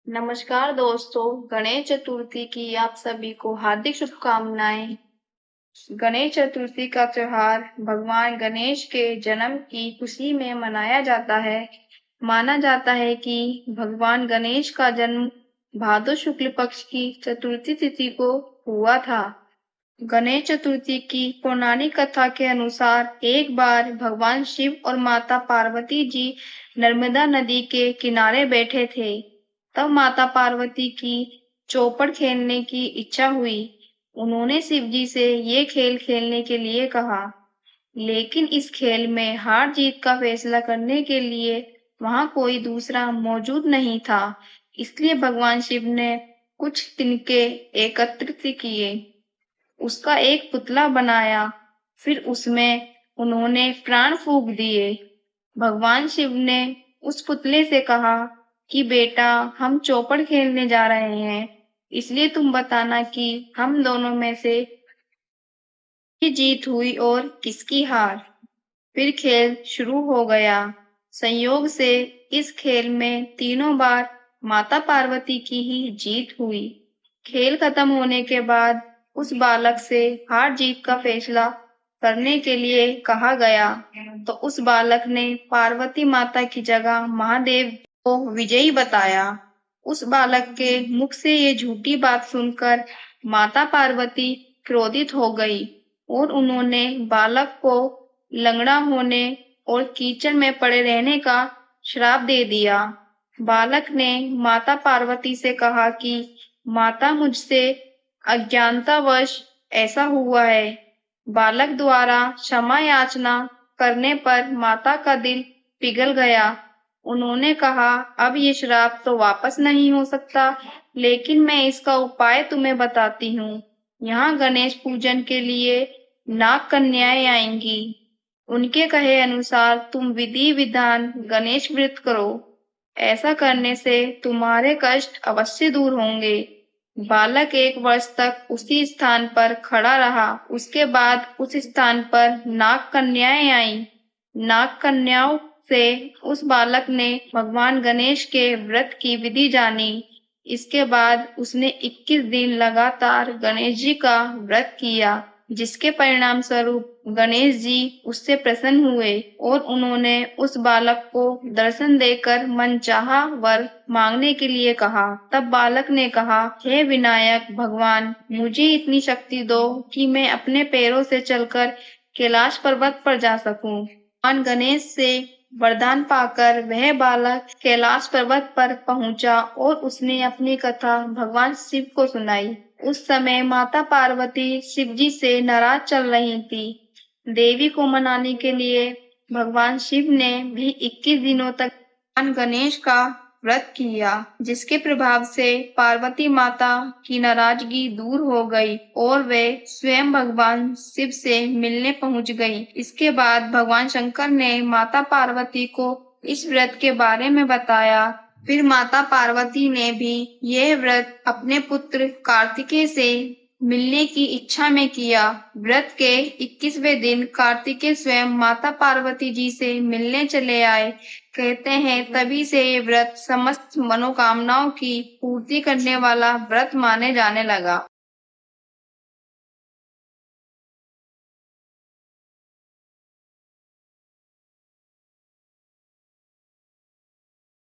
नमस्कार दोस्तों, गणेश चतुर्थी की आप सभी को हार्दिक शुभकामनाएं। गणेश चतुर्थी का त्योहार भगवान गणेश के जन्म की खुशी में मनाया जाता है। माना जाता है कि भगवान गणेश का जन्म भादो शुक्ल पक्ष की चतुर्थी तिथि को हुआ था। गणेश चतुर्थी की पौराणिक कथा के अनुसार एक बार भगवान शिव और माता पार्वती जी नर्मदा नदी के किनारे बैठे थे। तब माता पार्वती की चौपड़ खेलने की इच्छा हुई। उन्होंने शिव जी से ये खेल खेलने के लिए कहा, लेकिन इस खेल में हार जीत का फैसला करने के लिए वहां कोई दूसरा मौजूद नहीं था। इसलिए भगवान शिव ने कुछ तिनके एकत्रित किए, उसका एक पुतला बनाया, फिर उसमें उन्होंने प्राण फूंक दिए। भगवान शिव ने उस पुतले से कहा कि बेटा, हम चौपड़ खेलने जा रहे हैं, इसलिए तुम बताना कि हम दोनों में से किसकी जीत हुई और किसकी हार। फिर खेल शुरू हो गया। संयोग से इस खेल में तीनों बार माता पार्वती की ही जीत हुई। खेल खत्म होने के बाद उस बालक से हार जीत का फैसला करने के लिए कहा गया, तो उस बालक ने पार्वती माता की जगह महादेव को विजयी बताया। उस बालक के मुख से ये झूठी बात सुनकर माता पार्वती क्रोधित हो गई और उन्होंने बालक को लंगड़ा होने और कीचड़ में पड़े रहने का श्राप दे दिया। बालक ने माता पार्वती से कहा कि माता, मुझसे अज्ञानतावश ऐसा हुआ है। बालक द्वारा क्षमा याचना करने पर माता का दिल पिघल गया। उन्होंने कहा, अब ये श्राप तो वापस नहीं हो सकता, लेकिन मैं इसका उपाय तुम्हें बताती हूँ। यहाँ गणेश पूजन के लिए नाग कन्याएं आएंगी। उनके कहे अनुसार तुम विधि विधान गणेश व्रत करो। ऐसा करने से तुम्हारे कष्ट अवश्य दूर होंगे। बालक 1 वर्ष तक उसी स्थान पर खड़ा रहा। उसके बाद उस स्थान पर नाग कन्याएं आईं। नाग कन्याओं से उस बालक ने भगवान गणेश के व्रत की विधि जानी। इसके बाद उसने 21 दिन लगातार गणेश जी का व्रत किया, जिसके परिणाम स्वरूप गणेश जी उससे प्रसन्न हुए और उन्होंने उस बालक को दर्शन देकर मनचाहा वर मांगने के लिए कहा। तब बालक ने कहा, हे विनायक भगवान, मुझे इतनी शक्ति दो कि मैं अपने पैरों से चलकर कैलाश पर्वत पर जा सकूं। भगवान गणेश से वरदान पाकर वह बालक कैलाश पर्वत पर पहुंचा और उसने अपनी कथा भगवान शिव को सुनाई। उस समय माता पार्वती शिव जी से नाराज चल रही थी। देवी को मनाने के लिए भगवान शिव ने भी 21 दिनों तक भगवान गणेश का व्रत किया, जिसके प्रभाव से पार्वती माता की नाराजगी दूर हो गई और वे स्वयं भगवान शिव से मिलने पहुंच गई। इसके बाद भगवान शंकर ने माता पार्वती को इस व्रत के बारे में बताया। फिर माता पार्वती ने भी यह व्रत अपने पुत्र कार्तिकेय से मिलने की इच्छा में किया। व्रत के 21वें दिन कार्तिकेय स्वयं माता पार्वती जी से मिलने चले आए। कहते हैं तभी से ये व्रत समस्त मनोकामनाओं की पूर्ति करने वाला व्रत माने जाने लगा।